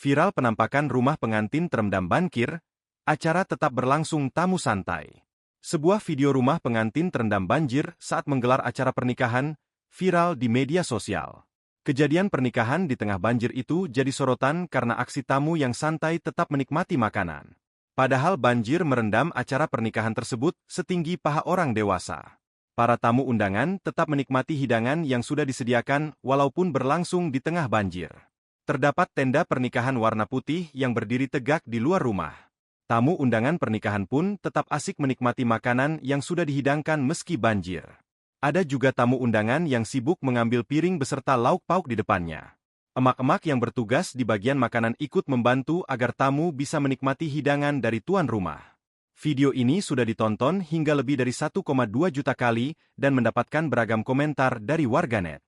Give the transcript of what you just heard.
Viral penampakan rumah pengantin terendam banjir, acara tetap berlangsung tamu santai. Sebuah video rumah pengantin terendam banjir saat menggelar acara pernikahan viral di media sosial. Kejadian pernikahan di tengah banjir itu jadi sorotan karena aksi tamu yang santai tetap menikmati makanan. Padahal banjir merendam acara pernikahan tersebut setinggi paha orang dewasa. Para tamu undangan tetap menikmati hidangan yang sudah disediakan walaupun berlangsung di tengah banjir. Terdapat tenda pernikahan warna putih yang berdiri tegak di luar rumah. Tamu undangan pernikahan pun tetap asik menikmati makanan yang sudah dihidangkan meski banjir. Ada juga tamu undangan yang sibuk mengambil piring beserta lauk pauk di depannya. Emak-emak yang bertugas di bagian makanan ikut membantu agar tamu bisa menikmati hidangan dari tuan rumah. Video ini sudah ditonton hingga lebih dari 1,2 juta kali dan mendapatkan beragam komentar dari warganet.